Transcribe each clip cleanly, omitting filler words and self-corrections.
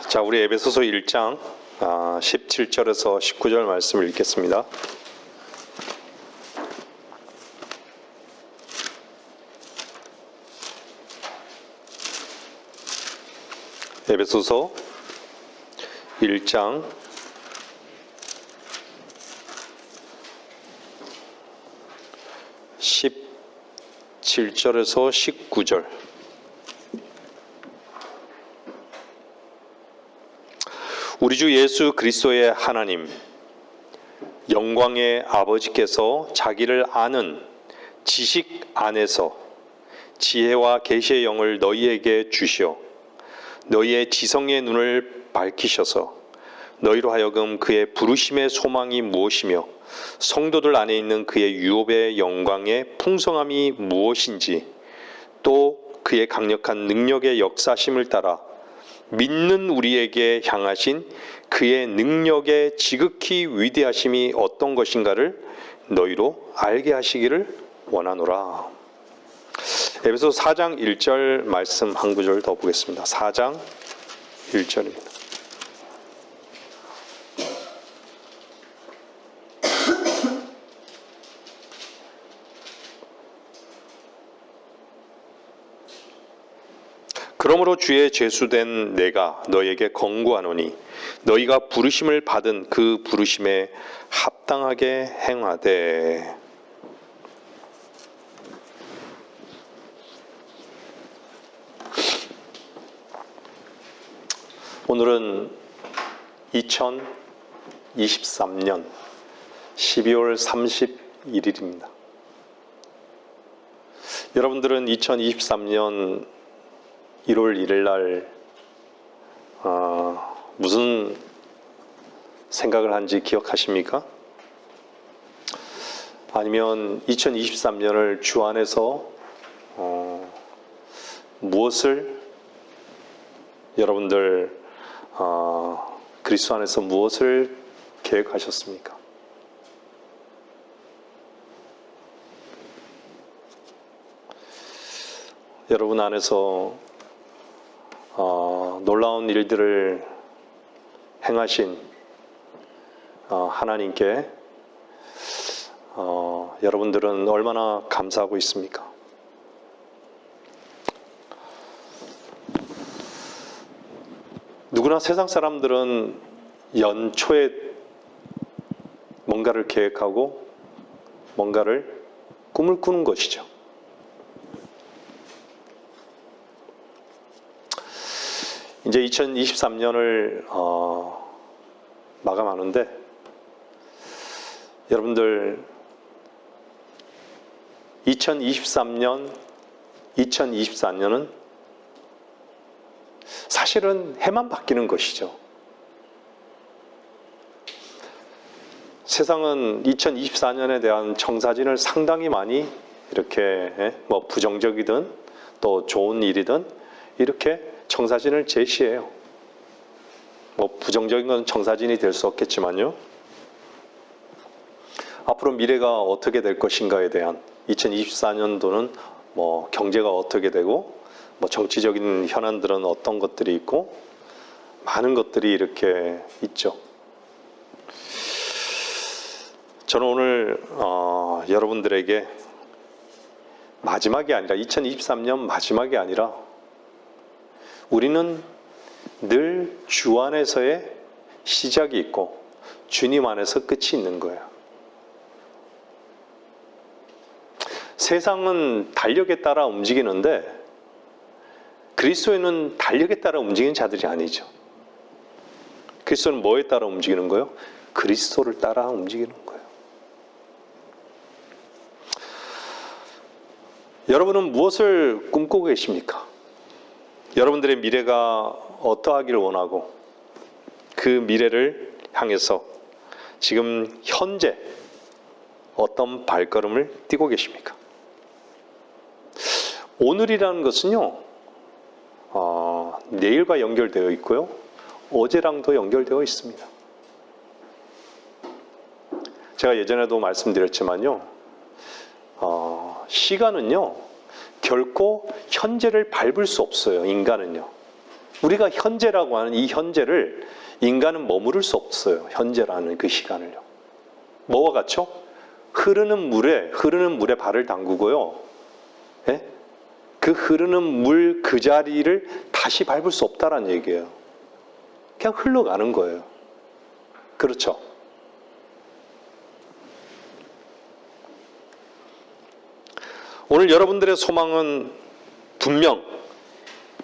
자, 우리 에베소서 1장 17절에서 19절 말씀을 읽겠습니다. 에베소서 1장 17절에서 19절. 우리 주 예수 그리스도의 하나님, 영광의 아버지께서 자기를 아는 지식 안에서 지혜와 계시의 영을 너희에게 주시어 너희의 지성의 눈을 밝히셔서 너희로 하여금 그의 부르심의 소망이 무엇이며 성도들 안에 있는 그의 유업의 영광의 풍성함이 무엇인지, 또 그의 강력한 능력의 역사심을 따라 믿는 우리에게 향하신 그의 능력의 지극히 위대하심이 어떤 것인가를 너희로 알게 하시기를 원하노라. 에베소 4장 1절 말씀 한 구절 더 보겠습니다. 4장 1절입니다. 그러므로 주의 제수된 내가 너희에게 권고하노니 너희가 부르심을 받은 그 부르심에 합당하게 행하되. 오늘은 2023년 12월 31일입니다. 여러분들은 2023년 1월 1일 날 무슨 생각을 한지 기억하십니까? 아니면 2023년을 주 안에서 무엇을 여러분들 그리스도 안에서 무엇을 계획하셨습니까? 여러분 안에서 놀라운 일들을 행하신 하나님께 여러분들은 얼마나 감사하고 있습니까? 누구나 세상 사람들은 연초에 뭔가를 계획하고 뭔가를 꿈을 꾸는 것이죠. 이제 2023년을 마감하는데 여러분들 2024년은 사실은 해만 바뀌는 것이죠. 세상은 2024년에 대한 청사진을 상당히 많이 이렇게 뭐 부정적이든 또 좋은 일이든 이렇게 청사진을 제시해요. 뭐 부정적인 건 청사진이 될 수 없겠지만요. 앞으로 미래가 어떻게 될 것인가에 대한 2024년도는 뭐 경제가 어떻게 되고 뭐 정치적인 현안들은 어떤 것들이 있고 많은 것들이 이렇게 있죠. 저는 오늘 여러분들에게 마지막이 아니라 2023년 마지막이 아니라 우리는 늘 주 안에서의 시작이 있고 주님 안에서 끝이 있는 거예요. 세상은 달력에 따라 움직이는데 그리스도인은 달력에 따라 움직이는 자들이 아니죠. 그리스도는 뭐에 따라 움직이는 거예요? 그리스도를 따라 움직이는 거예요. 여러분은 무엇을 꿈꾸고 계십니까? 여러분들의 미래가 어떠하기를 원하고 그 미래를 향해서 지금 현재 어떤 발걸음을 띄고 계십니까? 오늘이라는 것은요, 내일과 연결되어 있고요, 어제랑도 연결되어 있습니다. 제가 예전에도 말씀드렸지만요, 시간은요 결코 현재를 밟을 수 없어요. 인간은요. 우리가 현재라고 하는 이 현재를 인간은 머무를 수 없어요. 현재라는 그 시간을요. 뭐와 같죠? 흐르는 물에 발을 담그고요. 예? 그 흐르는 물 그 자리를 다시 밟을 수 없다는 얘기예요. 그냥 흘러가는 거예요. 그렇죠? 오늘 여러분들의 소망은 분명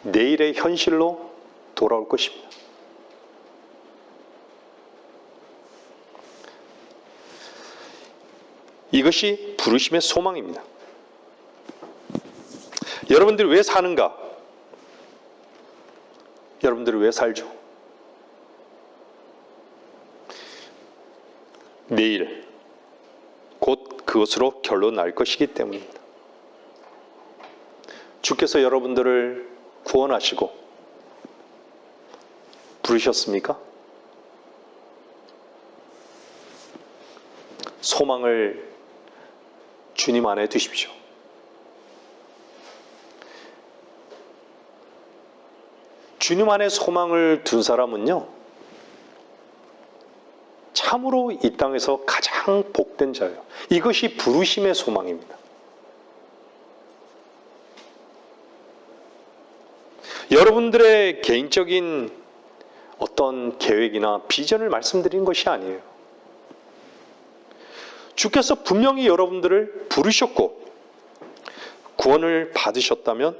내일의 현실로 돌아올 것입니다. 이것이 부르심의 소망입니다. 여러분들이 왜 사는가? 여러분들이 왜 살죠? 내일 곧 그것으로 결론 날 것이기 때문입니다. 주께서 여러분들을 구원하시고 부르셨습니까? 소망을 주님 안에 두십시오. 주님 안에 소망을 둔 사람은요, 참으로 이 땅에서 가장 복된 자예요. 이것이 부르심의 소망입니다. 여러분들의 개인적인 어떤 계획이나 비전을 말씀드리는 것이 아니에요. 주께서 분명히 여러분들을 부르셨고 구원을 받으셨다면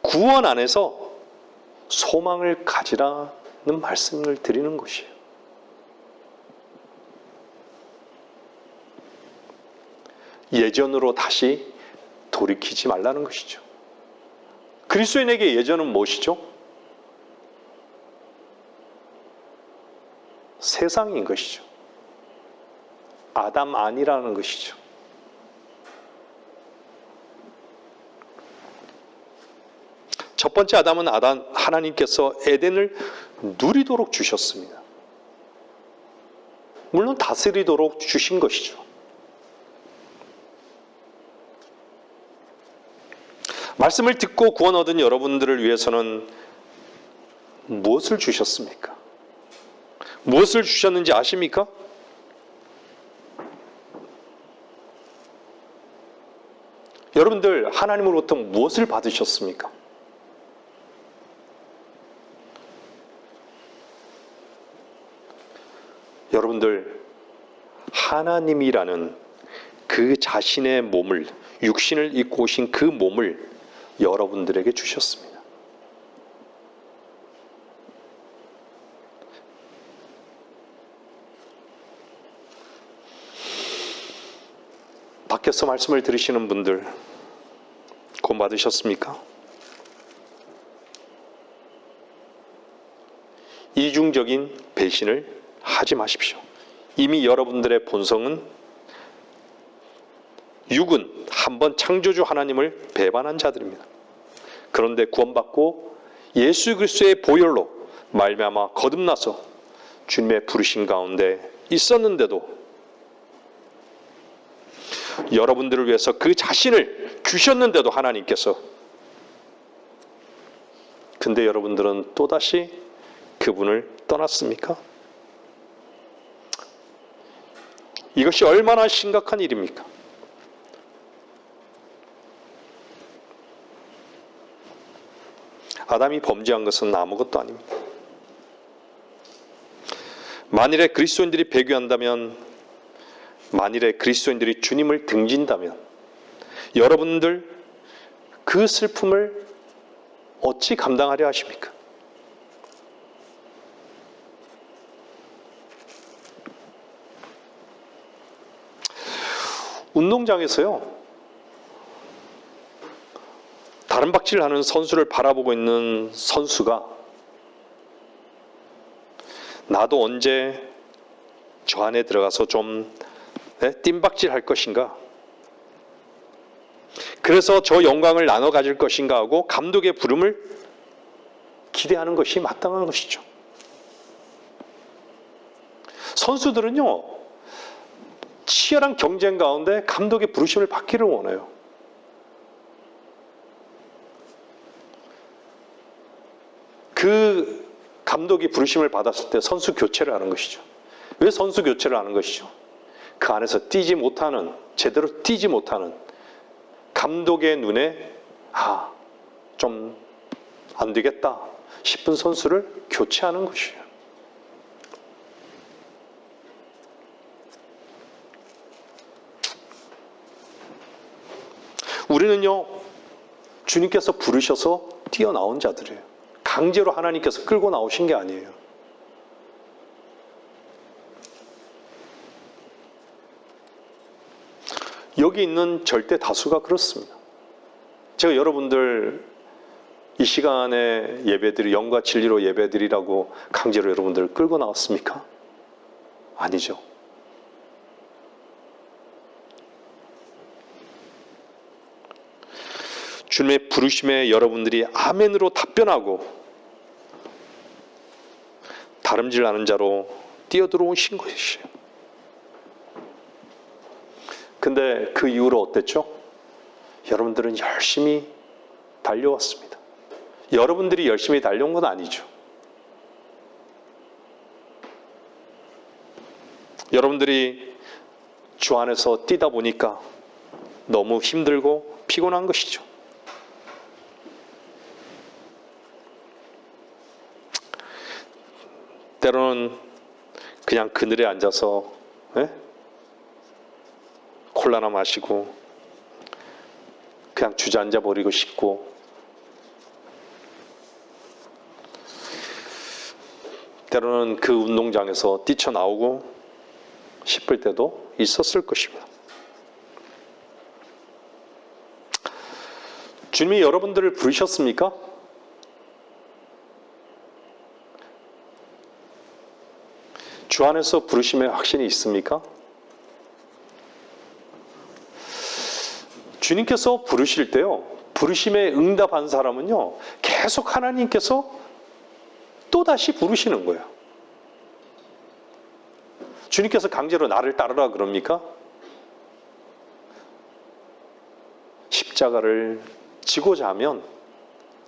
구원 안에서 소망을 가지라는 말씀을 드리는 것이에요. 예전으로 다시 돌이키지 말라는 것이죠. 그리스도인에게 예전은 무엇이죠? 세상인 것이죠. 아담 아니라는 것이죠. 첫 번째 아담은 하나님께서 에덴을 누리도록 주셨습니다. 물론 다스리도록 주신 것이죠. 말씀을 듣고 구원 얻은 여러분들을 위해서는 무엇을 주셨습니까? 무엇을 주셨는지 아십니까? 여러분들 하나님으로부터 무엇을 받으셨습니까? 여러분들 하나님이라는 그 자신의 몸을, 육신을 입고 오신 그 몸을 여러분들에게 주셨습니다. 밖에서 말씀을 들으시는 분들 구원 받으셨습니까? 이중적인 배신을 하지 마십시오. 이미 여러분들의 본성은 육은 한번 창조주 하나님을 배반한 자들입니다. 그런데 구원받고 예수 그리스도의 보혈로 말미암아 거듭나서 주님의 부르심 가운데 있었는데도 여러분들을 위해서 그 자신을 주셨는데도 하나님께서, 근데 여러분들은 또다시 그분을 떠났습니까? 이것이 얼마나 심각한 일입니까? 아담이 범죄한 것은 아무것도 아닙니다. 만일에 그리스도인들이 배교한다면, 만일에 그리스도인들이 주님을 등진다면 여러분들 그 슬픔을 어찌 감당하려 하십니까? 운동장에서요, 다른 박질을 하는 선수를 바라보고 있는 선수가 나도 언제 저 안에 들어가서 좀 뜀박질 할 것인가, 그래서 저 영광을 나눠 가질 것인가 하고 감독의 부름을 기대하는 것이 마땅한 것이죠. 선수들은요, 치열한 경쟁 가운데 감독의 부르심을 받기를 원해요. 그 감독이 부르심을 받았을 때 선수 교체를 하는 것이죠. 왜 선수 교체를 하는 것이죠? 그 안에서 뛰지 못하는, 제대로 뛰지 못하는 감독의 눈에 좀 안 되겠다 싶은 선수를 교체하는 것이에요. 우리는요, 주님께서 부르셔서 뛰어나온 자들이에요. 강제로 하나님께서 끌고 나오신 게 아니에요. 여기 있는 절대 다수가 그렇습니다. 제가 여러분들 이 시간에 예배드리, 영과 진리로 예배드리라고 강제로 여러분들 끌고 나왔습니까? 아니죠. 주님의 부르심에 여러분들이 아멘으로 답변하고 다름질 않은 자로 뛰어들어오신 것이에요. 근데 그 이후로 어땠죠? 여러분들은 열심히 달려왔습니다. 여러분들이 열심히 달려온 건 아니죠. 여러분들이 주 안에서 뛰다 보니까 너무 힘들고 피곤한 것이죠. 때로는 그냥 그늘에 앉아서 콜라나 마시고 그냥 주저앉아 버리고 싶고, 때로는 그 운동장에서 뛰쳐나오고 싶을 때도 있었을 것입니다. 주님이 여러분들을 부르셨습니까? 주 안에서 부르심의 확신이 있습니까? 주님께서 부르실 때요, 부르심에 응답한 사람은요, 계속 하나님께서 또다시 부르시는 거예요. 주님께서 강제로 나를 따르라 그럽니까? 십자가를 지고자 하면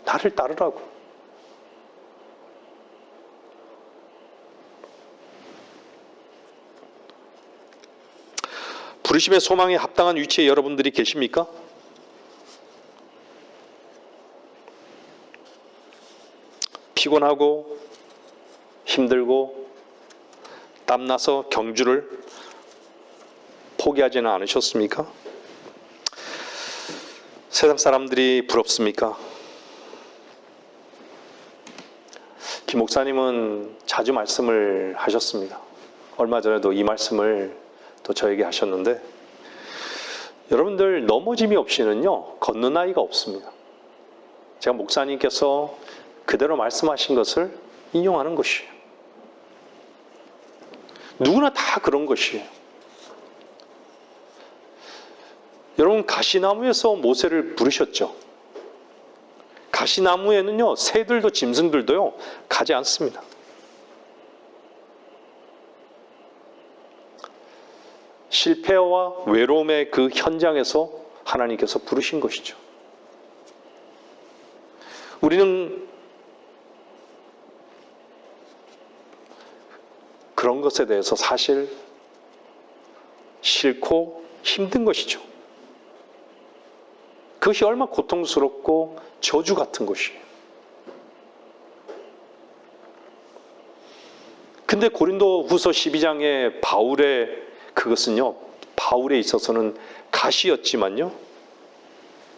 나를 따르라고. 부르심의 소망에 합당한 위치에 여러분들이 계십니까? 피곤하고 힘들고 땀나서 경주를 포기하지는 않으셨습니까? 세상 사람들이 부럽습니까? 김 목사님은 자주 말씀을 하셨습니다. 얼마 전에도 이 말씀을 또 저에게 하셨는데, 여러분들 넘어짐이 없이는요, 걷는 아이가 없습니다. 제가 목사님께서 그대로 말씀하신 것을 인용하는 것이에요. 누구나 다 그런 것이에요. 여러분, 가시나무에서 모세를 부르셨죠. 가시나무에는요, 새들도 짐승들도요, 가지 않습니다. 실패와 외로움의 그 현장에서 하나님께서 부르신 것이죠. 우리는 그런 것에 대해서 사실 싫고 힘든 것이죠. 그것이 얼마나 고통스럽고 저주 같은 것이에요. 근데 고린도 후서 12장의 바울의 그것은요, 바울에 있어서는 가시였지만요,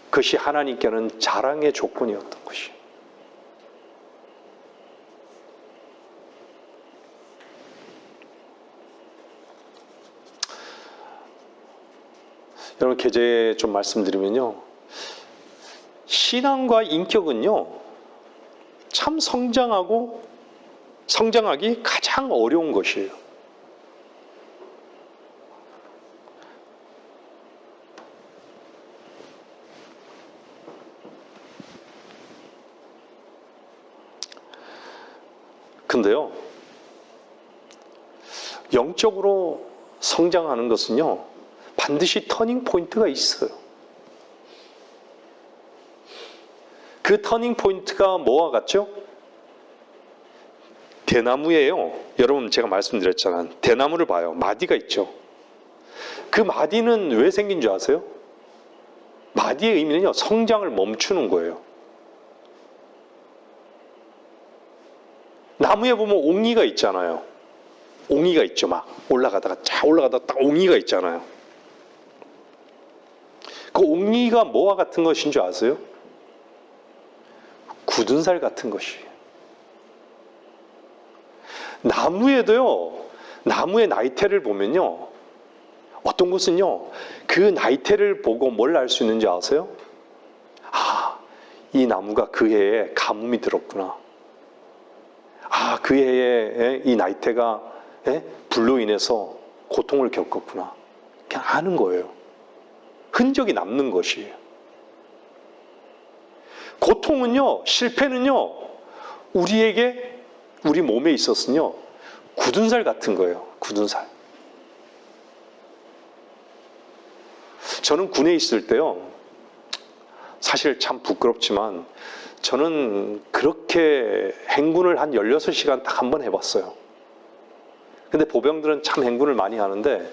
그것이 하나님께는 자랑의 조건이었던 것이에요. 여러분, 계제에 좀 말씀드리면요, 신앙과 인격은요, 참 성장하기 가장 어려운 것이에요. 근데요, 영적으로 성장하는 것은요, 반드시 터닝 포인트가 있어요. 그 터닝 포인트가 뭐와 같죠? 대나무예요. 여러분 제가 말씀드렸잖아요. 대나무를 봐요. 마디가 있죠. 그 마디는 왜 생긴 줄 아세요? 마디의 의미는요, 성장을 멈추는 거예요. 나무에 보면 옹이가 있잖아요. 옹이가 있죠. 막 올라가다가 딱 옹이가 있잖아요. 그 옹이가 뭐와 같은 것인 줄 아세요? 굳은 살 같은 것이에요. 나무에도요, 나무의 나이테를 보면요, 어떤 곳은요, 그 나이테를 보고 뭘 알 수 있는지 아세요? 아, 이 나무가 그 해에 가뭄이 들었구나. 아, 그 해에 이 나이테가 불로 인해서 고통을 겪었구나. 그냥 아는 거예요. 흔적이 남는 것이에요. 고통은요, 실패는요, 우리 몸에 있어서는요, 굳은 살 같은 거예요. 굳은 살. 저는 군에 있을 때요, 사실 참 부끄럽지만 저는 그렇게 행군을 한 16시간 딱 한 번 해봤어요. 근데 보병들은 참 행군을 많이 하는데,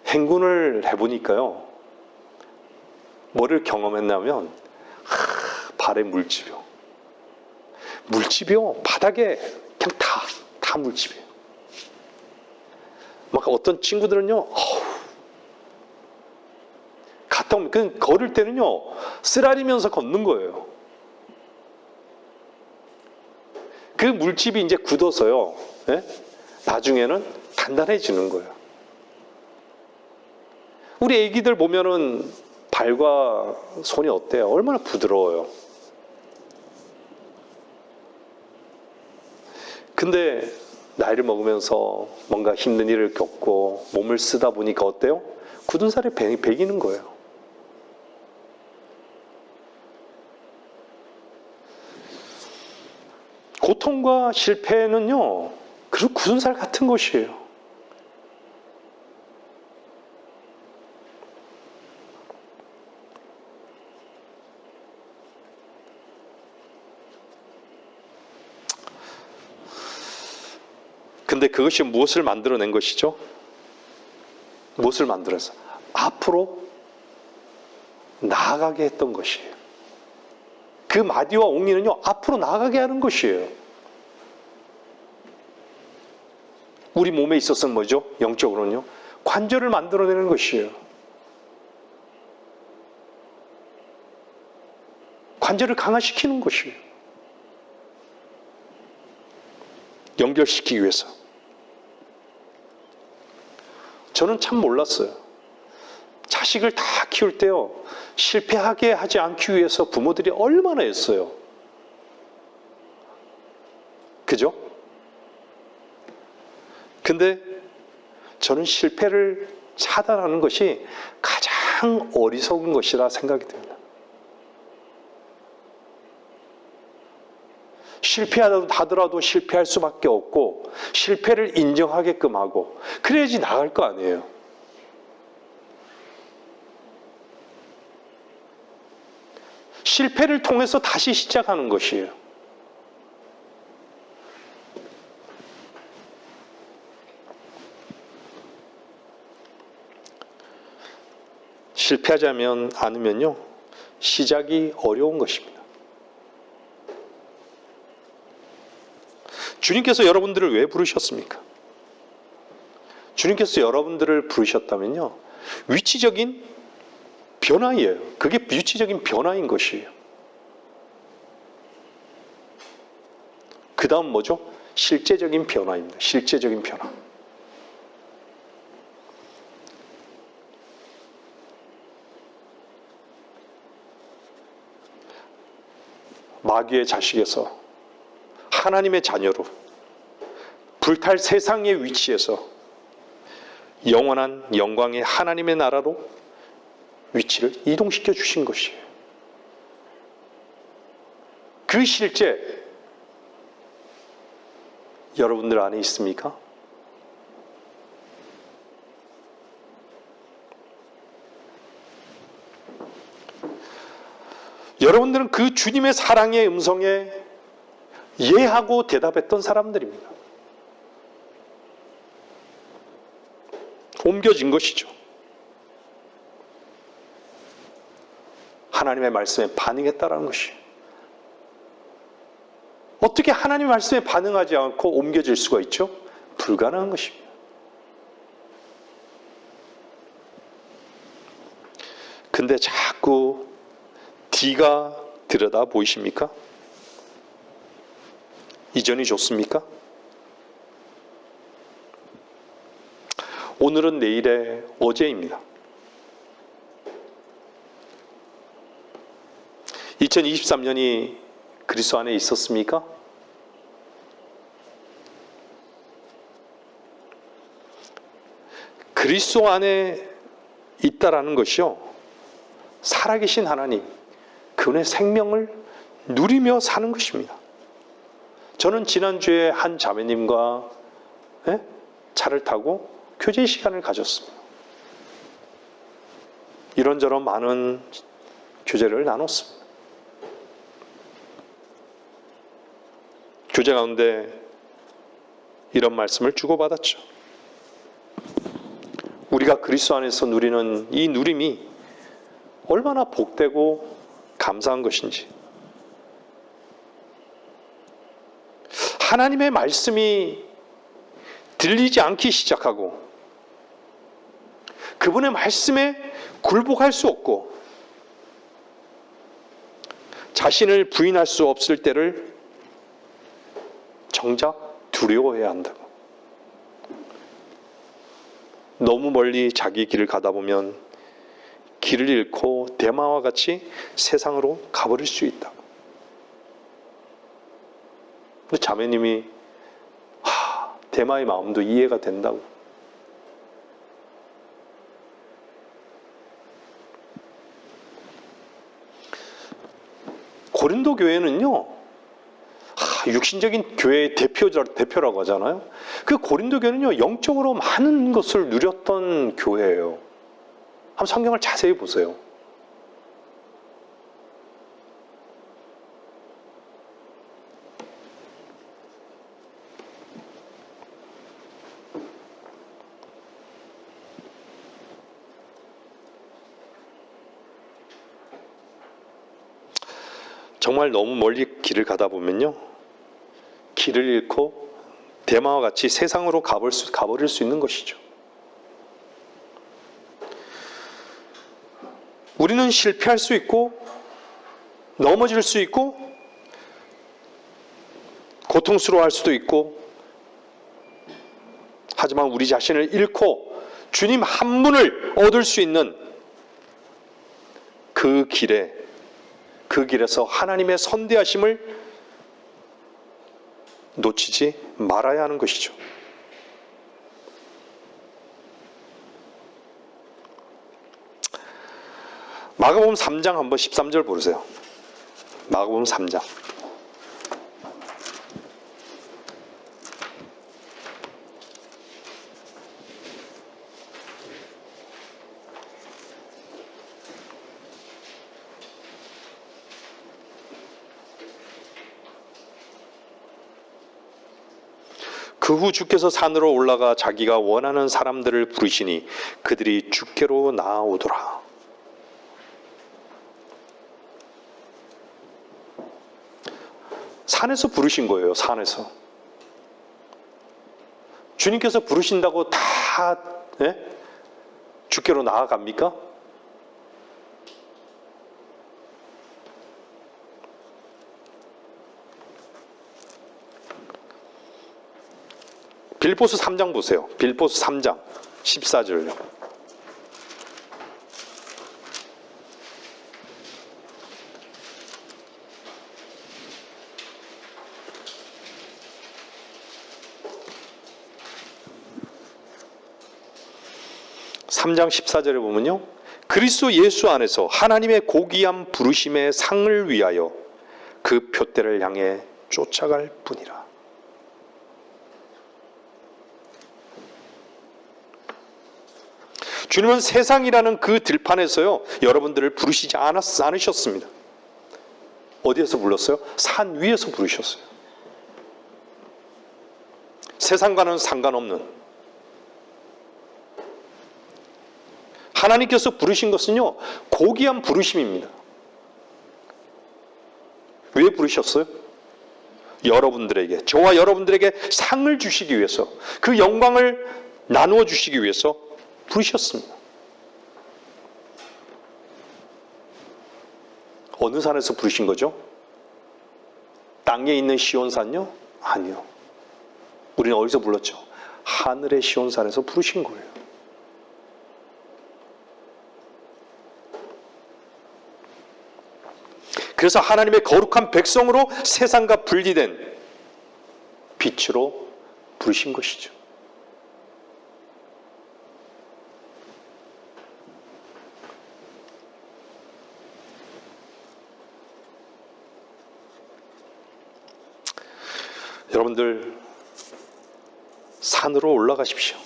행군을 해보니까요, 뭐를 경험했냐면, 발에 물집이요. 물집이요, 바닥에 그냥 다 물집이에요. 막 어떤 친구들은요, 갔다 오면, 그 걸을 때는요, 쓰라리면서 걷는 거예요. 그 물집이 이제 굳어서요, 나중에는 단단해지는 거예요. 우리 애기들 보면은 발과 손이 어때요? 얼마나 부드러워요. 근데 나이를 먹으면서 뭔가 힘든 일을 겪고 몸을 쓰다 보니까 어때요? 굳은 살이 배기는 거예요. 고통과 실패는요, 그 굳은 살 같은 것이에요. 근데 그것이 무엇을 만들어낸 것이죠? 무엇을 만들어서? 앞으로 나아가게 했던 것이에요. 그 마디와 옹이는요, 앞으로 나아가게 하는 것이에요. 우리 몸에 있어서는 뭐죠? 영적으로는요, 관절을 만들어내는 것이에요. 관절을 강화시키는 것이에요. 연결시키기 위해서. 저는 참 몰랐어요. 자식을 다 키울 때요, 실패하게 하지 않기 위해서 부모들이 얼마나 애써요. 그죠? 근데 저는 실패를 차단하는 것이 가장 어리석은 것이라 생각이 듭니다. 실패하더라도 실패할 수밖에 없고, 실패를 인정하게끔 하고, 그래야지 나갈 거 아니에요. 실패를 통해서 다시 시작하는 것이에요. 실패하지 않으면요, 시작이 어려운 것입니다. 주님께서 여러분들을 왜 부르셨습니까? 주님께서 여러분들을 부르셨다면요, 위치적인 변화예요. 그게 위치적인 변화인 것이에요. 그 다음 뭐죠? 실제적인 변화입니다. 실제적인 변화. 마귀의 자식에서 하나님의 자녀로 불탈 세상의 위치에서 영원한 영광의 하나님의 나라로 위치를 이동시켜 주신 것이에요. 그 실제 여러분들 안에 있습니까? 여러분들은 그 주님의 사랑의 음성에 예하고 대답했던 사람들입니다. 옮겨진 것이죠. 하나님의 말씀에 반응했다라는 것이에요. 어떻게 하나님의 말씀에 반응하지 않고 옮겨질 수가 있죠? 불가능한 것입니다. 근데 자꾸 D가 들여다 보이십니까? 이전이 좋습니까? 오늘은 내일의 어제입니다. 2023년이 그리스도 안에 있었습니까? 그리스도 안에 있다라는 것이요, 살아계신 하나님, 그분의 생명을 누리며 사는 것입니다. 저는 지난주에 한 자매님과 차를 타고 교제 시간을 가졌습니다. 이런저런 많은 교제를 나눴습니다. 교제 가운데 이런 말씀을 주고받았죠. 우리가 그리스도 안에서 누리는 이 누림이 얼마나 복되고 감사한 것인지, 하나님의 말씀이 들리지 않기 시작하고 그분의 말씀에 굴복할 수 없고 자신을 부인할 수 없을 때를 정작 두려워해야 한다고. 너무 멀리 자기 길을 가다 보면 길을 잃고 대마와 같이 세상으로 가버릴 수 있다. 자매님이 대마의 마음도 이해가 된다고. 고린도 교회는요, 육신적인 교회의 대표라고 하잖아요. 그 고린도 교회는요, 영적으로 많은 것을 누렸던 교회예요. 한번 성경을 자세히 보세요. 정말 너무 멀리 길을 가다 보면요, 길을 잃고 대마와 같이 세상으로 가버릴 수 있는 것이죠. 우리는 실패할 수 있고 넘어질 수 있고 고통스러워할 수도 있고, 하지만 우리 자신을 잃고 주님 한 분을 얻을 수 있는 그 길에서 하나님의 선대하심을 놓치지 말아야 하는 것이죠. 마가복음 3장 한번 13절 보세요. 마가복음 3장. 그 후 주께서 산으로 올라가 자기가 원하는 사람들을 부르시니 그들이 주께로 나아오더라. 산에서 부르신 거예요. 산에서. 주님께서 부르신다고 다 주께로 나아갑니까? 빌보스 3장 보세요. 빌보스 3장 14절요. (3장 14절에) 보면요, 그리스도 예수 안에서 하나님의 고귀한 부르심의 상을 위하여 그 표대를 향해 쫓아갈 뿐이라. 주님은 세상이라는 그 들판에서요, 여러분들을 부르시지 않으셨습니다. 어디에서 불렀어요? 산 위에서 부르셨어요. 세상과는 상관없는 하나님께서 부르신 것은요, 고귀한 부르심입니다. 왜 부르셨어요? 여러분들에게, 저와 여러분들에게 상을 주시기 위해서, 그 영광을 나누어 주시기 위해서 부르셨습니다. 어느 산에서 부르신 거죠? 땅에 있는 시온산요? 아니요. 우리는 어디서 불렀죠? 하늘의 시온산에서 부르신 거예요. 그래서 하나님의 거룩한 백성으로 세상과 분리된 빛으로 부르신 것이죠. 여러분들, 산으로 올라가십시오.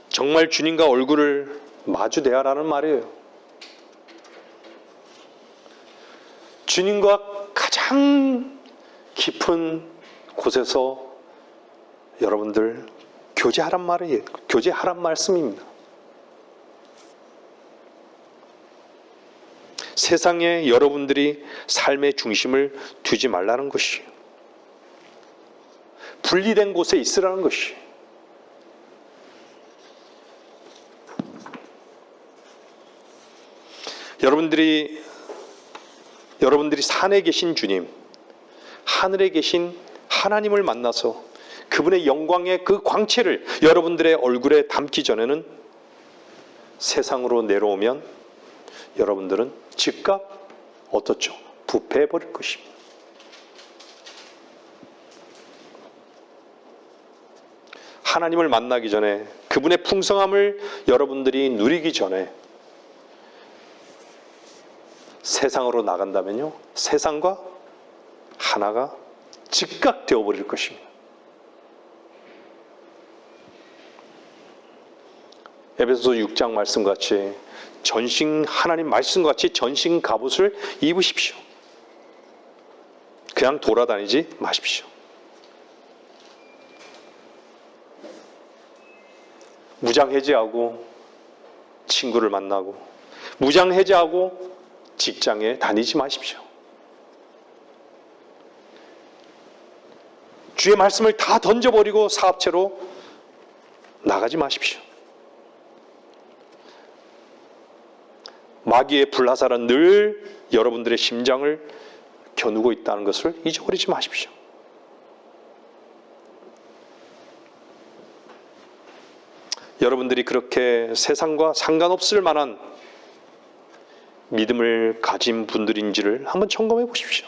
정말 주님과 얼굴을 마주대하라는 말이에요. 주님과 가장 깊은 곳에서 여러분들 교제하란 말이에요. 교제하란 말씀입니다. 세상에 여러분들이 삶의 중심을 두지 말라는 것이에요. 분리된 곳에 있으라는 것이에요. 여러분들이 산에 계신 주님, 하늘에 계신 하나님을 만나서 그분의 영광의 그 광채를 여러분들의 얼굴에 담기 전에는 세상으로 내려오면 여러분들은 즉각 어떻죠? 부패해버릴 것입니다. 하나님을 만나기 전에, 그분의 풍성함을 여러분들이 누리기 전에 세상으로 나간다면요, 세상과 하나가 즉각 되어버릴 것입니다. 에베소서 6장 말씀같이 하나님 말씀같이 전신 갑옷을 입으십시오. 그냥 돌아다니지 마십시오. 무장해제하고 친구를 만나고, 무장해제하고 직장에 다니지 마십시오. 주의 말씀을 다 던져버리고 사업체로 나가지 마십시오. 마귀의 불화살은 늘 여러분들의 심장을 겨누고 있다는 것을 잊어버리지 마십시오. 여러분들이 그렇게 세상과 상관없을 만한 믿음을 가진 분들인지를 한번 점검해 보십시오.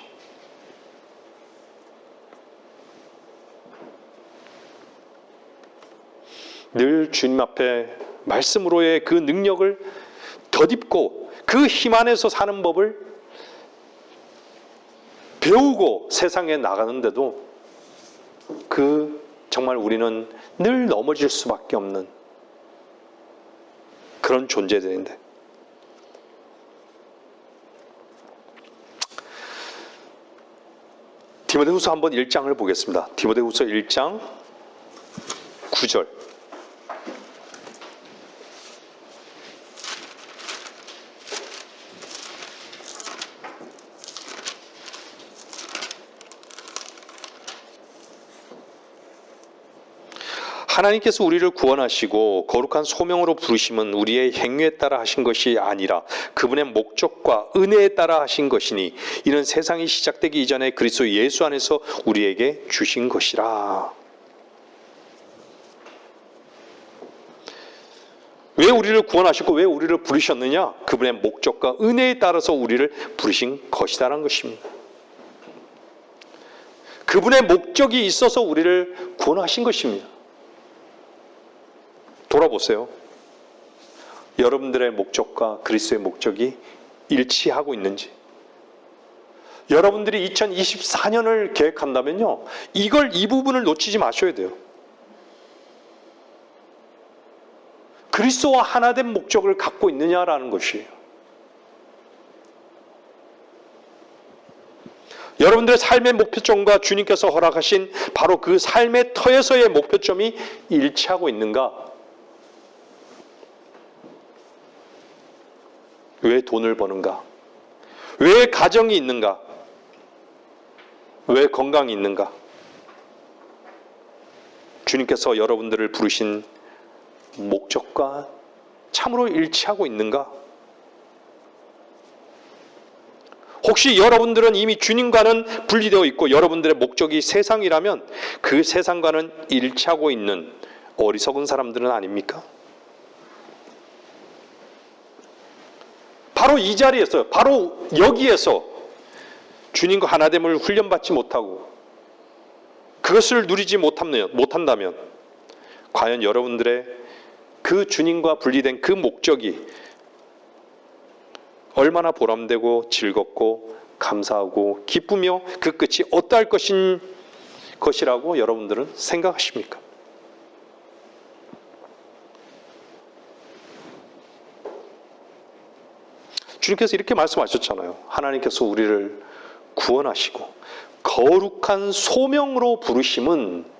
늘 주님 앞에 말씀으로의 그 능력을 덧입고 그 힘 안에서 사는 법을 배우고 세상에 나가는데도 정말 우리는 늘 넘어질 수밖에 없는 그런 존재들인데, 디모데후서 한번 1장을 보겠습니다. 디모데후서 1장 9절. 하나님께서 우리를 구원하시고 거룩한 소명으로 부르심은 우리의 행위에 따라 하신 것이 아니라 그분의 목적과 은혜에 따라 하신 것이니 이는 세상이 시작되기 이전에 그리스도 예수 안에서 우리에게 주신 것이라. 왜 우리를 구원하셨고 왜 우리를 부르셨느냐? 그분의 목적과 은혜에 따라서 우리를 부르신 것이다라는 것입니다. 그분의 목적이 있어서 우리를 구원하신 것입니다. 돌아보세요. 여러분들의 목적과 그리스도의 목적이 일치하고 있는지. 여러분들이 2024년을 계획한다면요, 이 부분을 놓치지 마셔야 돼요. 그리스도와 하나 된 목적을 갖고 있느냐라는 것이에요. 여러분들의 삶의 목표점과 주님께서 허락하신 바로 그 삶의 터에서의 목표점이 일치하고 있는가? 왜 돈을 버는가? 왜 가정이 있는가? 왜 건강이 있는가? 주님께서 여러분들을 부르신 목적과 참으로 일치하고 있는가? 혹시 여러분들은 이미 주님과는 분리되어 있고 여러분들의 목적이 세상이라면 그 세상과는 일치하고 있는 어리석은 사람들은 아닙니까? 바로 이 자리에서, 바로 여기에서 주님과 하나됨을 훈련받지 못하고 그것을 누리지 못한다면 과연 여러분들의 그 주님과 분리된 그 목적이 얼마나 보람되고 즐겁고 감사하고 기쁘며 그 끝이 어떠할 것이라고 여러분들은 생각하십니까? 주님께서 이렇게 말씀하셨잖아요. 하나님께서 우리를 구원하시고 거룩한 소명으로 부르심은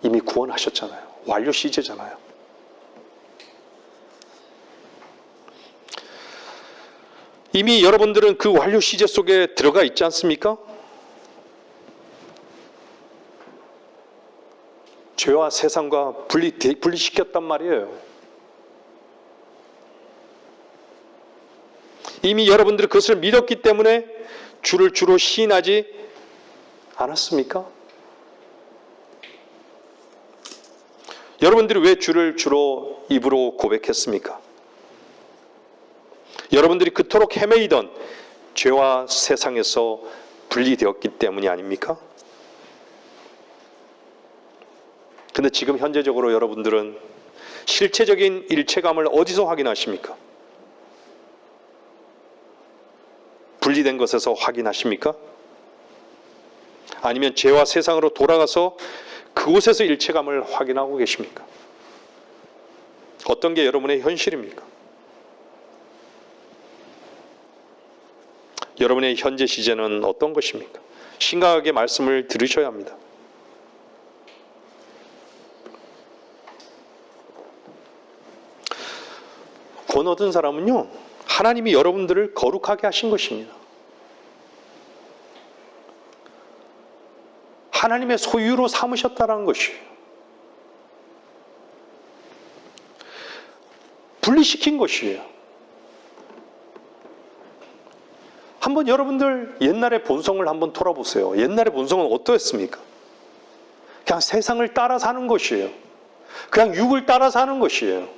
이미 구원하셨잖아요. 완료 시제잖아요. 이미 여러분들은 그 완료 시제 속에 들어가 있지 않습니까? 죄와 세상과 분리시켰단 말이에요. 이미 여러분들은 그것을 믿었기 때문에 주를 주로 시인하지 않았습니까? 여러분들이 왜 주를 주로 입으로 고백했습니까? 여러분들이 그토록 헤매이던 죄와 세상에서 분리되었기 때문이 아닙니까? 근데 지금 현재적으로 여러분들은 실체적인 일체감을 어디서 확인하십니까? 분리된 것에서 확인하십니까? 아니면 죄와 세상으로 돌아가서 그곳에서 일체감을 확인하고 계십니까? 어떤 게 여러분의 현실입니까? 여러분의 현재 시제는 어떤 것입니까? 심각하게 말씀을 들으셔야 합니다. 구원 얻은 사람은요, 하나님이 여러분들을 거룩하게 하신 것입니다. 하나님의 소유로 삼으셨다는 것이에요. 분리시킨 것이에요. 한번 여러분들 옛날의 본성을 한번 돌아보세요. 옛날의 본성은 어떠했습니까? 그냥 세상을 따라 사는 것이에요. 그냥 육을 따라 사는 것이에요.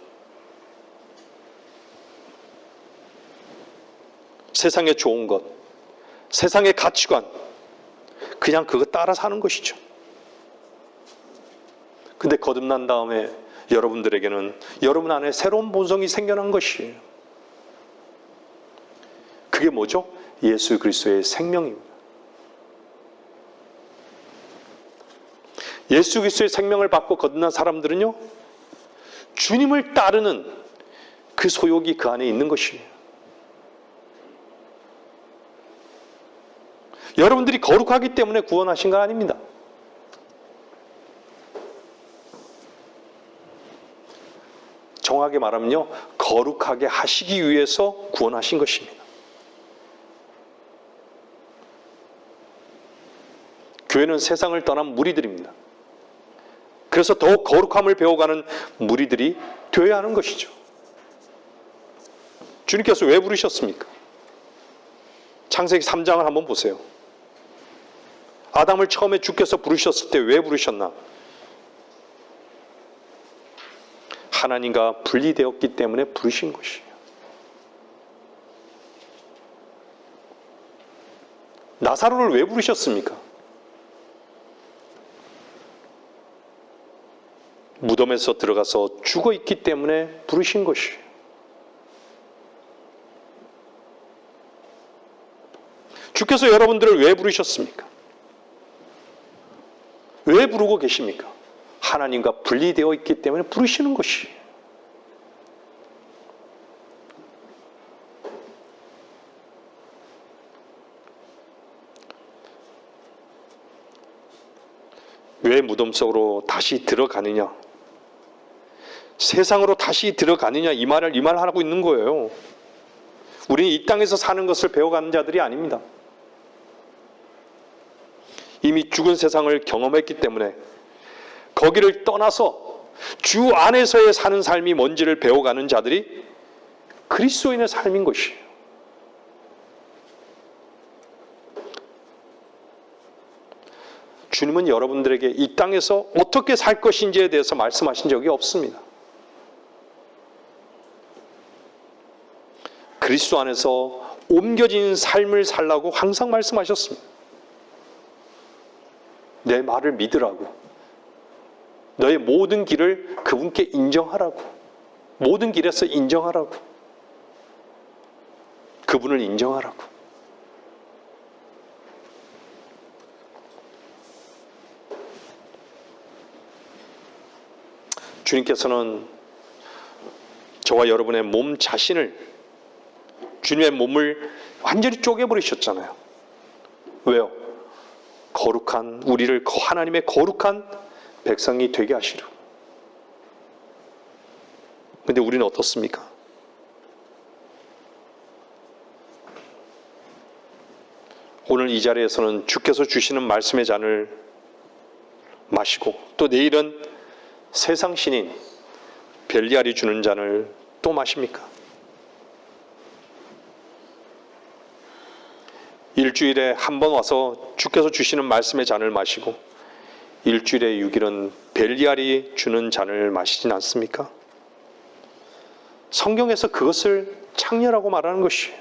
세상에 좋은 것, 세상의 가치관, 그냥 그거 따라 사는 것이죠. 근데 거듭난 다음에 여러분들에게는 여러분 안에 새로운 본성이 생겨난 것이에요. 그게 뭐죠? 예수 그리스도의 생명입니다. 예수 그리스도의 생명을 받고 거듭난 사람들은요, 주님을 따르는 그 소욕이 그 안에 있는 것이에요. 여러분들이 거룩하기 때문에 구원하신 건 아닙니다. 정확하게 말하면요, 거룩하게 하시기 위해서 구원하신 것입니다. 교회는 세상을 떠난 무리들입니다. 그래서 더욱 거룩함을 배워가는 무리들이 되어야 하는 것이죠. 주님께서 왜 부르셨습니까? 창세기 3장을 한번 보세요. 아담을 처음에 주께서 부르셨을 때 왜 부르셨나? 하나님과 분리되었기 때문에 부르신 것이에요. 나사로를 왜 부르셨습니까? 무덤에서 들어가서 죽어 있기 때문에 부르신 것이에요. 주께서 여러분들을 왜 부르셨습니까? 왜 부르고 계십니까? 하나님과 분리되어 있기 때문에 부르시는 것이에요. 너의 무덤 속으로 다시 들어가느냐? 세상으로 다시 들어가느냐? 이 말을 하고 있는 거예요. 우리는 이 땅에서 사는 것을 배워가는 자들이 아닙니다. 이미 죽은 세상을 경험했기 때문에 거기를 떠나서 주 안에서의 사는 삶이 뭔지를 배워가는 자들이 그리스도인의 삶인 것이에요. 주님은 여러분들에게 이 땅에서 어떻게 살 것인지에 대해서 말씀하신 적이 없습니다. 그리스도 안에서 옮겨진 삶을 살라고 항상 말씀하셨습니다. 내 말을 믿으라고. 너의 모든 길을 그분께 인정하라고. 모든 길에서 인정하라고. 그분을 인정하라고. 주님께서는 저와 여러분의 몸 자신을, 주님의 몸을 완전히 쪼개버리셨잖아요. 왜요? 거룩한, 우리를 하나님의 거룩한 백성이 되게 하시려고. 근데 우리는 어떻습니까? 오늘 이 자리에서는 주께서 주시는 말씀의 잔을 마시고, 또 내일은 세상 신인 벨리알이 주는 잔을 또 마십니까? 일주일에 한 번 와서 주께서 주시는 말씀의 잔을 마시고 일주일에 6일은 벨리알이 주는 잔을 마시진 않습니까? 성경에서 그것을 창녀라고 말하는 것이에요.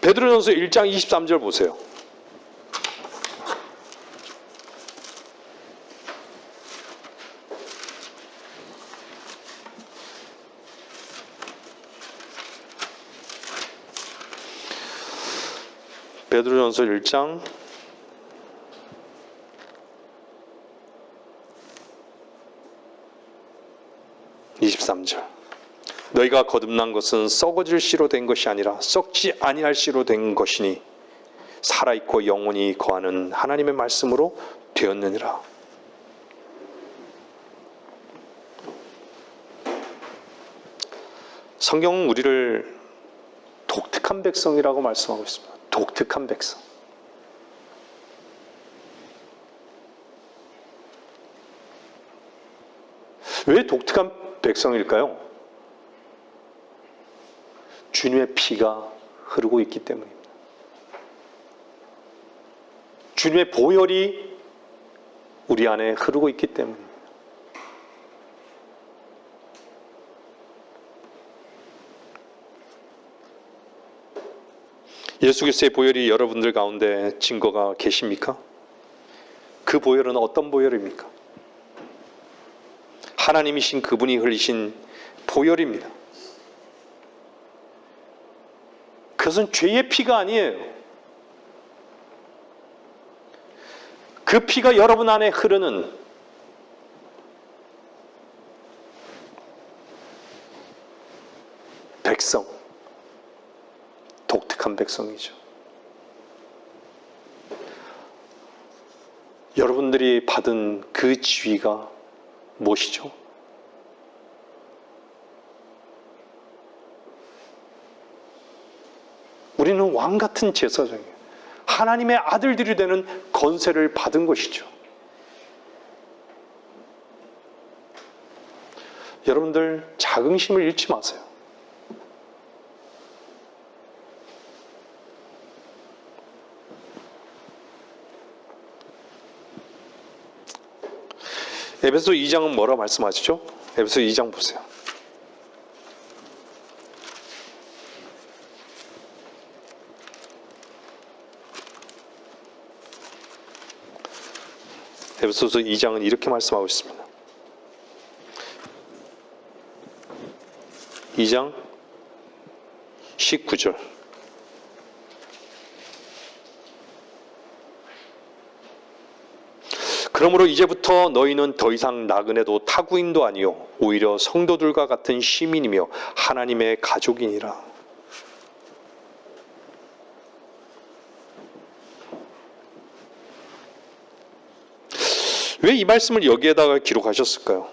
베드로전서 1장 23절 보세요. 베드로전서 1장 23절. 너희가 거듭난 것은 썩어질 씨로 된 것이 아니라 썩지 아니할 씨로 된 것이니 살아있고 영원히 거하는 하나님의 말씀으로 되었느니라. 성경은 우리를 독특한 백성이라고 말씀하고 있습니다. 독특한 백성. 왜 독특한 백성일까요? 주님의 피가 흐르고 있기 때문입니다. 주님의 보혈이 우리 안에 흐르고 있기 때문입니다. 예수 그리스도의 보혈이 여러분들 가운데 증거가 계십니까? 그 보혈은 어떤 보혈입니까? 하나님이신 그분이 흘리신 보혈입니다. 그것은 죄의 피가 아니에요. 그 피가 여러분 안에 흐르는 백성, 독특한 백성이죠. 여러분들이 받은 그 지위가 무엇이죠? 우리는 왕 같은 제사장이에요. 하나님의 아들들이 되는 권세를 받은 것이죠. 여러분들 자긍심을 잃지 마세요. 에베소 2장은 뭐라 말씀하시죠? 에베소 2장 보세요. 에베소서 2장은 이렇게 말씀하고 있습니다. 2장 19절. 그러므로 이제부터 너희는 더 이상 나그네도 타구인도 아니요 오히려 성도들과 같은 시민이며 하나님의 가족이니라. 왜 이 말씀을 여기에다가 기록하셨을까요?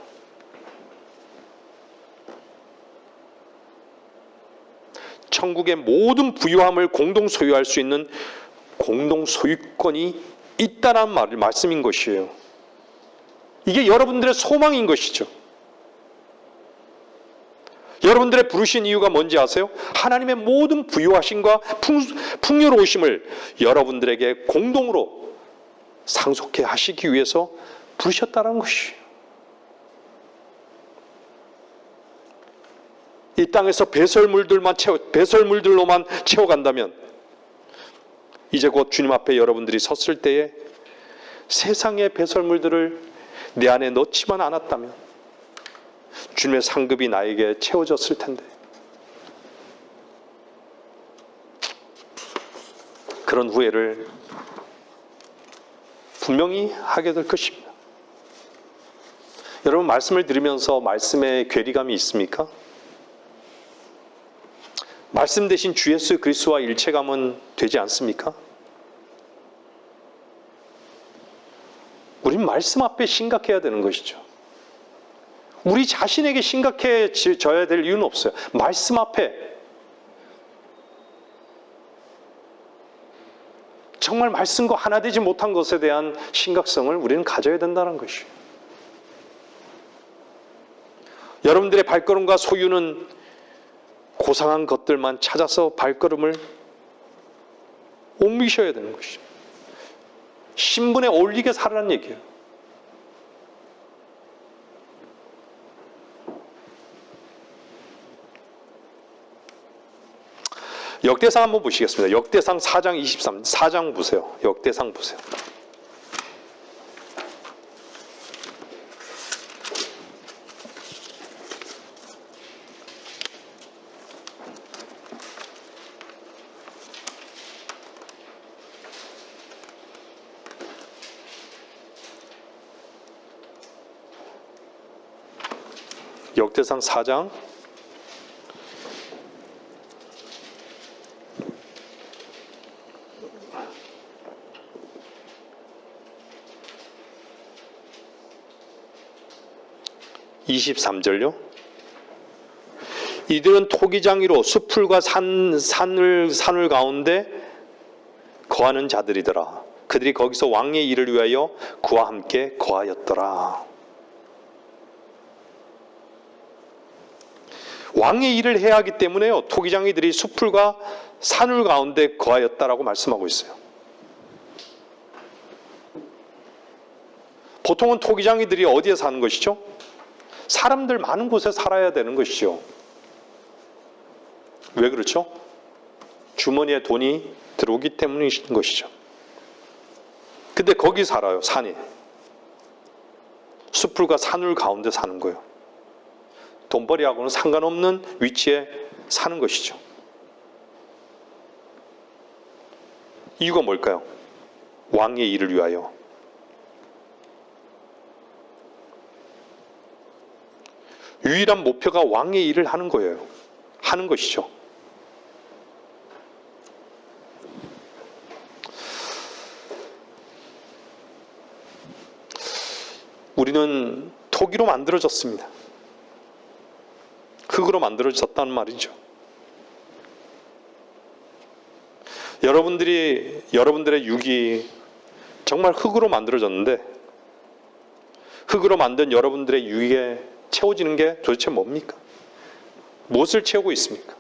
천국의 모든 부유함을 공동 소유할 수 있는 공동 소유권이 있다는 말씀인 것이에요. 이게 여러분들의 소망인 것이죠. 여러분들의 부르신 이유가 뭔지 아세요? 하나님의 모든 부유하심과 풍요로우심을 여러분들에게 공동으로 상속해 하시기 위해서 부르셨다는 것이에요. 이 땅에서 배설물들로만 채워간다면 이제 곧 주님 앞에 여러분들이 섰을 때에 세상의 배설물들을 내 안에 넣지만 않았다면 주님의 상급이 나에게 채워졌을 텐데 그런 후회를 분명히 하게 될 것입니다. 여러분, 말씀을 들으면서 말씀에 괴리감이 있습니까? 말씀 대신 주 예수 그리스도와 일체감은 되지 않습니까? 우린 말씀 앞에 심각해야 되는 것이죠. 우리 자신에게 심각해져야 될 이유는 없어요. 말씀 앞에 정말 말씀과 하나 되지 못한 것에 대한 심각성을 우리는 가져야 된다는 것이에요. 여러분들의 발걸음과 소유는 고상한 것들만 찾아서 발걸음을 옮기셔야 되는 것이죠. 신분에 어울리게 살라는 얘기예요. 역대상 한번 보시겠습니다. 역대상 4장 4장 보세요. 역대상 보세요. 역대상 4장 23절요. 이들은 토기장이로 수풀과 산을 가운데 거하는 자들이더라. 그들이 거기서 왕의 일을 위하여 그와 함께 거하였더라. 왕의 일을 해야 하기 때문에요. 토기장이들이 수풀과 산울 가운데 거하였다라고 말씀하고 있어요. 보통은 토기장이들이 어디에 사는 것이죠? 사람들 많은 곳에 살아야 되는 것이죠. 왜 그렇죠? 주머니에 돈이 들어오기 때문인 것이죠. 근데 거기 살아요. 산에. 수풀과 산울 가운데 사는 거예요. 돈벌이하고는 상관없는 위치에 사는 것이죠. 이유가 뭘까요? 왕의 일을 위하여. 유일한 목표가 왕의 일을 하는 거예요. 하는 것이죠. 우리는 토기로 만들어졌습니다. 흙으로 만들어졌다는 말이죠. 여러분들의 육이 정말 흙으로 만들어졌는데 흙으로 만든 여러분들의 육에 채워지는 게 도대체 뭡니까? 무엇을 채우고 있습니까?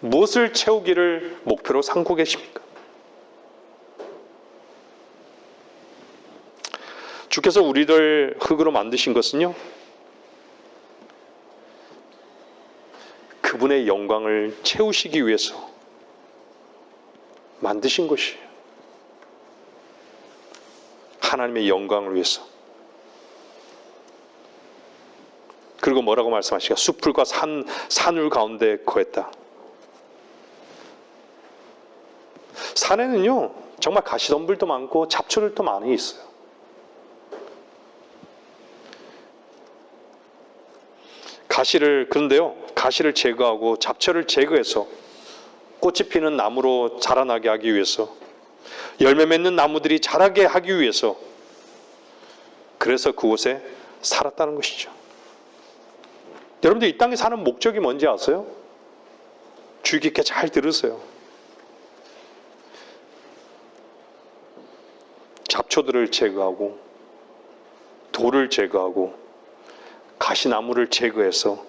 무엇을 채우기를 목표로 삼고 계십니까? 주께서 우리를 흙으로 만드신 것은요, 그분의 영광을 채우시기 위해서 만드신 것이에요. 하나님의 영광을 위해서. 그리고 뭐라고 말씀하시까? 수풀과 산울 가운데 거했다. 산에는요, 정말 가시덤불도 많고 잡초들도 많이 있어요. 그런데요, 가시를 제거하고 잡초를 제거해서 꽃이 피는 나무로 자라나게 하기 위해서 열매 맺는 나무들이 자라게 하기 위해서, 그래서 그곳에 살았다는 것이죠. 여러분들 이 땅에 사는 목적이 뭔지 아세요? 주의 깊게 잘 들으세요. 잡초들을 제거하고 돌을 제거하고 가시나무를 제거해서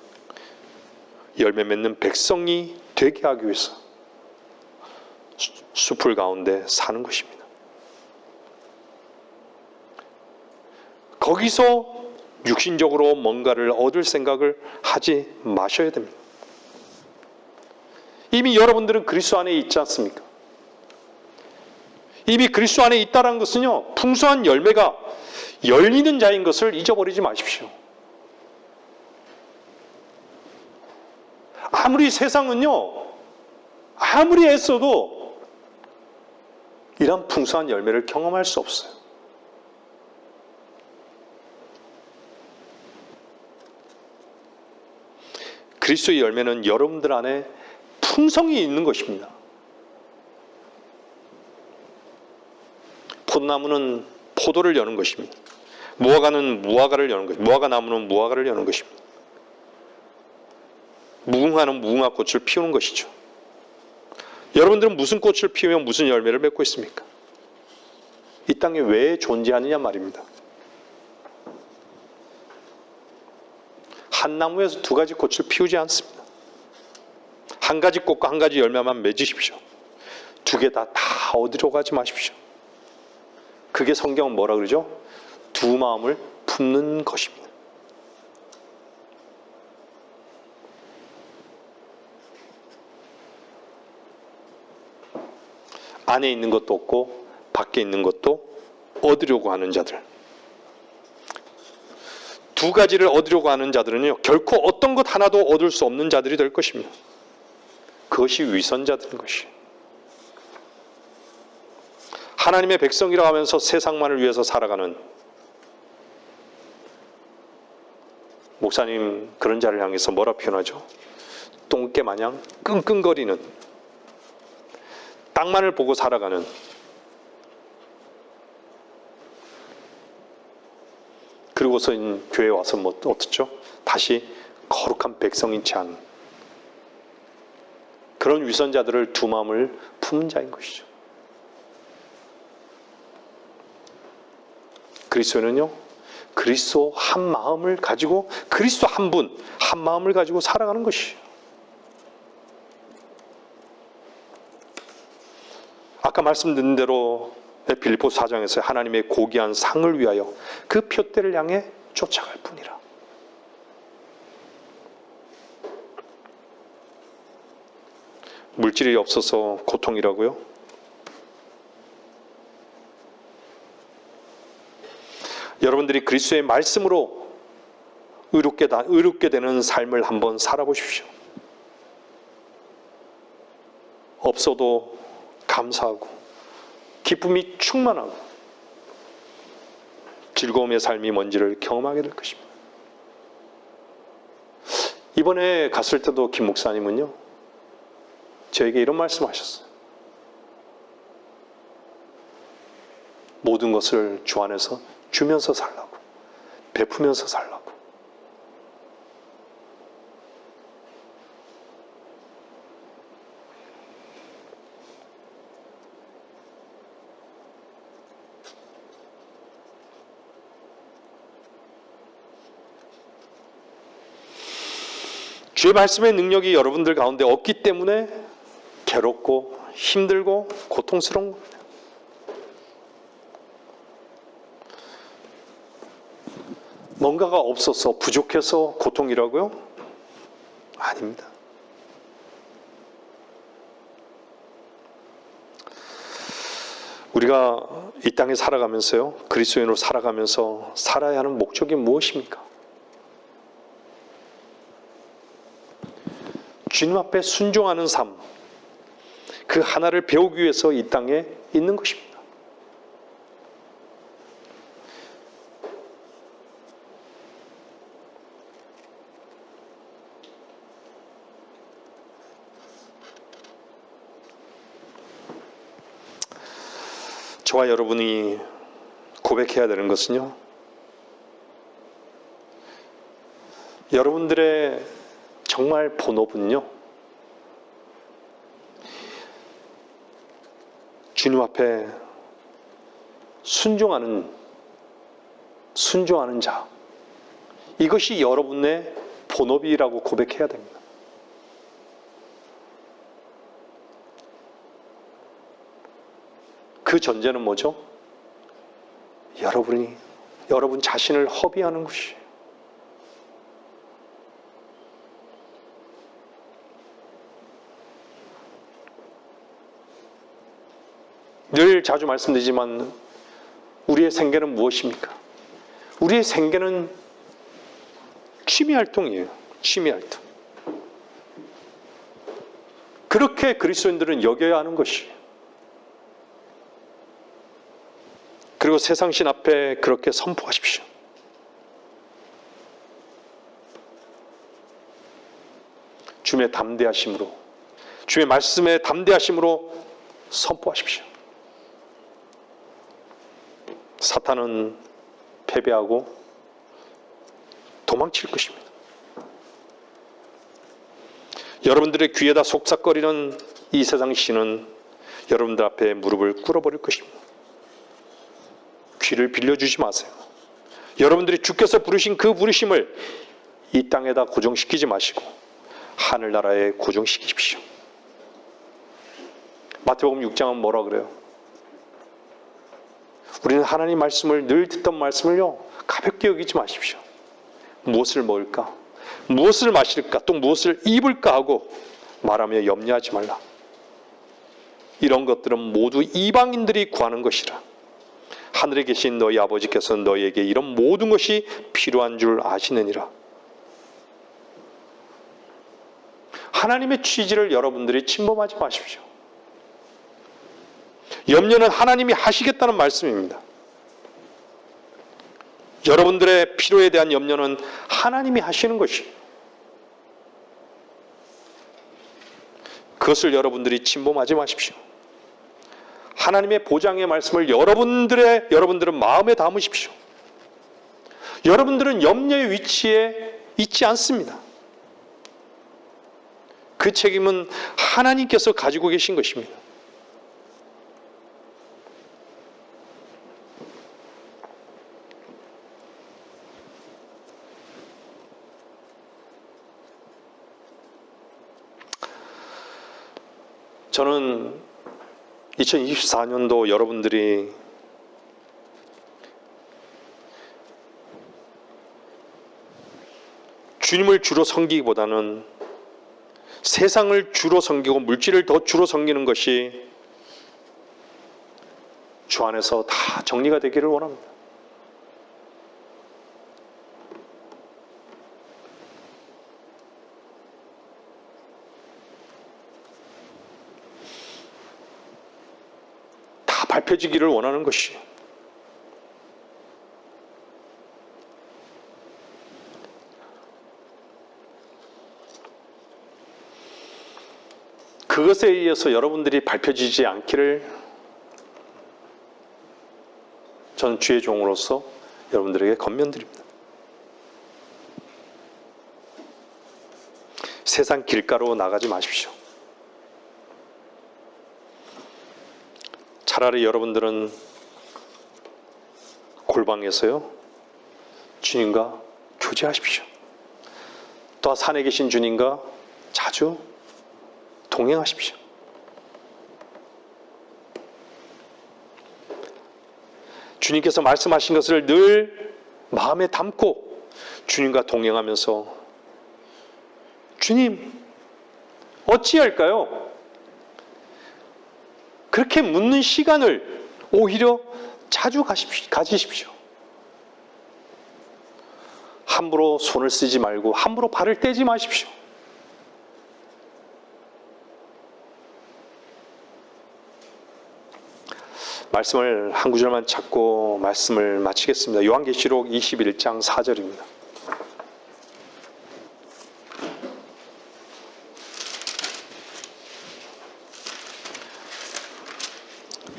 열매 맺는 백성이 되게 하기 위해서 숲을 가운데 사는 것입니다. 거기서 육신적으로 뭔가를 얻을 생각을 하지 마셔야 됩니다. 이미 여러분들은 그리스도 안에 있지 않습니까? 이미 그리스도 안에 있다는 것은요, 풍성한 열매가 열리는 자인 것을 잊어버리지 마십시오. 아무리 세상은요, 아무리 애써도 이런 풍성한 열매를 경험할 수 없어요. 그리스도의 열매는 여러분들 안에 풍성이 있는 것입니다. 포도나무는 포도를 여는 것입니다. 무화과는 무화과를 여는 것입니다. 무화과나무는 무화과를 여는 것입니다. 무궁화는 무궁화 꽃을 피우는 것이죠. 여러분들은 무슨 꽃을 피우면 무슨 열매를 맺고 있습니까? 이 땅에 왜 존재하느냐 말입니다. 한 나무에서 두 가지 꽃을 피우지 않습니다. 한 가지 꽃과 한 가지 열매만 맺으십시오. 두 개 다 얻으러 가지 마십시오. 그게 성경은 뭐라 그러죠? 두 마음을 품는 것입니다. 안에 있는 것도 없고 밖에 있는 것도 얻으려고 하는 자들. 두 가지를 얻으려고 하는 자들은요, 결코 어떤 것 하나도 얻을 수 없는 자들이 될 것입니다. 그것이 위선자들인 것이에요. 하나님의 백성이라고 하면서 세상만을 위해서 살아가는 목사님, 그런 자를 향해서 뭐라 표현하죠? 똥개 마냥 끙끙거리는, 땅만을 보고 살아가는, 그리고서 교회에 와서 뭐 어떻죠? 다시 거룩한 백성인 채 하는 그런 위선자들을 두 마음을 품은 자인 것이죠. 그리스도는요, 그리스도 한 마음을 가지고, 그리스도 한 분, 한 마음을 가지고 살아가는 것이에요. 아까 말씀드린 대로 빌립보서 4장에서 하나님의 고귀한 상을 위하여 그 표대를 향해 쫓아갈 뿐이라. 물질이 없어서 고통이라고요? 여러분들이 그리스도의 말씀으로 의롭게 되는 삶을 한번 살아보십시오. 없어도 감사하고 기쁨이 충만하고 즐거움의 삶이 뭔지를 경험하게 될 것입니다. 이번에 갔을 때도 김 목사님은요, 저에게 이런 말씀하셨어요. 모든 것을 주 안에서 주면서 살라고, 베푸면서 살라고. 주의 말씀의 능력이 여러분들 가운데 없기 때문에 괴롭고 힘들고 고통스러운 겁니다. 뭔가가 없어서 부족해서 고통이라고요? 아닙니다. 우리가 이 땅에 살아가면서요, 그리스도인으로 살아가면서 살아야 하는 목적이 무엇입니까? 주님 앞에 순종하는 삶, 그 하나를 배우기 위해서 이 땅에 있는 것입니다. 저와 여러분이 고백해야 되는 것은요, 여러분들의 정말 본업은요, 주님 앞에 순종하는 자, 이것이 여러분의 본업이라고 고백해야 됩니다. 그 전제는 뭐죠? 여러분 자신을 허비하는 것이에요. 늘 자주 말씀드리지만 우리의 생계는 무엇입니까? 우리의 생계는 취미활동이에요. 취미활동. 그렇게 그리스도인들은 여겨야 하는 것이에요. 그리고 세상신 앞에 그렇게 선포하십시오. 주님의 담대하심으로, 주의 말씀의 담대하심으로 선포하십시오. 사탄은 패배하고 도망칠 것입니다. 여러분들의 귀에다 속삭거리는 이 세상 신은 여러분들 앞에 무릎을 꿇어버릴 것입니다. 귀를 빌려주지 마세요. 여러분들이 주께서 부르신 그 부르심을 이 땅에다 고정시키지 마시고 하늘나라에 고정시키십시오. 마태복음 6장은 뭐라 그래요? 우리는 하나님 말씀을 늘 듣던 말씀을요, 가볍게 여기지 마십시오. 무엇을 먹을까? 무엇을 마실까? 또 무엇을 입을까 하고 말하며 염려하지 말라. 이런 것들은 모두 이방인들이 구하는 것이라. 하늘에 계신 너희 아버지께서는 너희에게 이런 모든 것이 필요한 줄 아시느니라. 하나님의 취지를 여러분들이 침범하지 마십시오. 염려는 하나님이 하시겠다는 말씀입니다. 여러분들의 필요에 대한 염려는 하나님이 하시는 것이에요. 그것을 여러분들이 침범하지 마십시오. 하나님의 보장의 말씀을 여러분들은 마음에 담으십시오. 여러분들은 염려의 위치에 있지 않습니다. 그 책임은 하나님께서 가지고 계신 것입니다. 저는 2024년도 여러분들이 주님을 주로 섬기기보다는 세상을 주로 섬기고 물질을 더 주로 섬기는 것이 주 안에서 다 정리가 되기를 원합니다. 다 밝혀지기를 원하는 것이, 그것에 의해서 여러분들이 밝혀지지 않기를 저는 주의 종으로서 여러분들에게 권면드립니다. 세상 길가로 나가지 마십시오. 차라리 여러분들은 골방에서요, 주님과 교제하십시오. 또 산에 계신 주님과 자주 동행하십시오. 주님께서 말씀하신 것을 늘 마음에 담고 주님과 동행하면서 주님, 어찌할까요? 그렇게 묻는 시간을 오히려 자주 가지십시오. 함부로 손을 쓰지 말고 함부로 발을 떼지 마십시오. 말씀을 한 구절만 찾고 말씀을 마치겠습니다. 요한계시록 21장 4절입니다.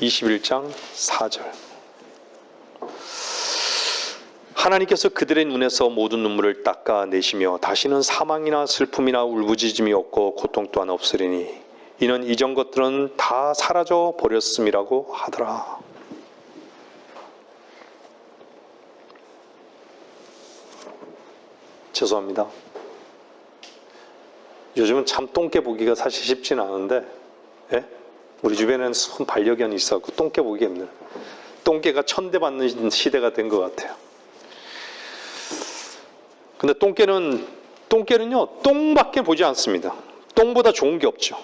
21장 4절. 하나님께서 그들의 눈에서 모든 눈물을 닦아내시며 다시는 사망이나 슬픔이나 울부짖음이 없고 고통 또한 없으리니 이는 이전 것들은 다 사라져 버렸음이라고 하더라. 죄송합니다. 요즘은 참 똥개 보기가 사실 쉽지는 않은데, 예? 우리 주변에는 손 반려견이 있어서 똥개 보기 힘들어요. 똥개가 천대받는 시대가 된 것 같아요. 근데 똥개는요, 똥밖에 보지 않습니다. 똥보다 좋은 게 없죠.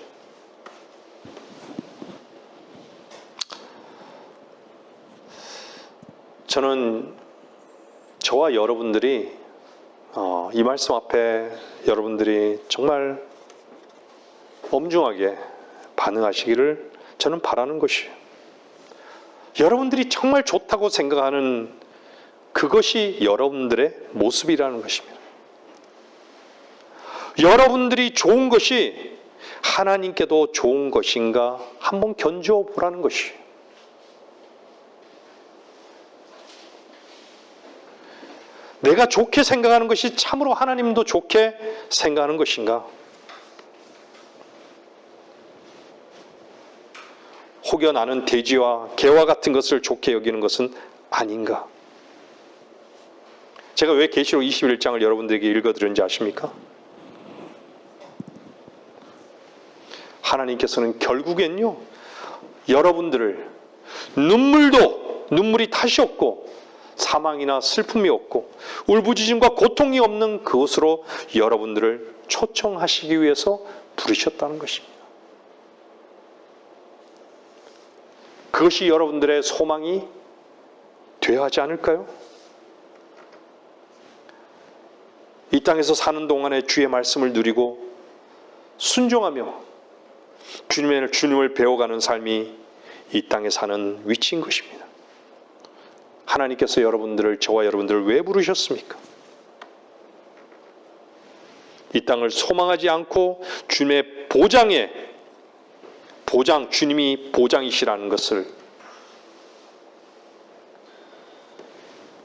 저는 저와 여러분들이 이 말씀 앞에 여러분들이 정말 엄중하게 반응하시기를 저는 바라는 것이에요. 여러분들이 정말 좋다고 생각하는 그것이 여러분들의 모습이라는 것입니다. 여러분들이 좋은 것이 하나님께도 좋은 것인가 한번 견주어 보라는 것이에요. 내가 좋게 생각하는 것이 참으로 하나님도 좋게 생각하는 것인가? 혹여 나는 돼지와 개와 같은 것을 좋게 여기는 것은 아닌가? 제가 왜 계시록 21장을 여러분들에게 읽어드렸는지 아십니까? 하나님께서는 결국엔요, 여러분들을 눈물이 다시 없고 사망이나 슬픔이 없고 울부짖음과 고통이 없는 그곳으로 여러분들을 초청하시기 위해서 부르셨다는 것입니다. 그것이 여러분들의 소망이 되어야 하지 않을까요? 이 땅에서 사는 동안에 주의 말씀을 누리고 순종하며 주님을 배워가는 삶이 이 땅에 사는 위치인 것입니다. 하나님께서 저와 여러분들을 왜 부르셨습니까? 이 땅을 소망하지 않고 주님의 주님이 보장이시라는 것을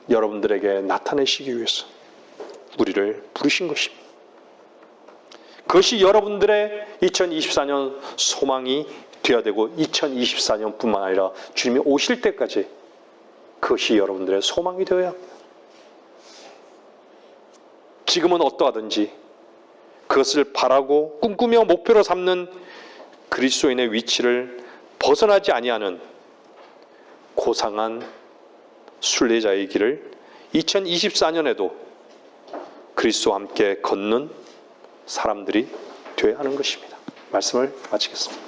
여러분들에게 나타내시기 위해서 우리를 부르신 것입니다. 그것이 여러분들의 2024년 소망이 되어야 되고 2024년뿐만 아니라 주님이 오실 때까지 그것이 여러분들의 소망이 되어야 합니다. 지금은 어떠하든지 그것을 바라고 꿈꾸며 목표로 삼는 그리스도인의 위치를 벗어나지 아니하는 고상한 순례자의 길을 2024년에도 그리스도와 함께 걷는 사람들이 되어야 하는 것입니다. 말씀을 마치겠습니다.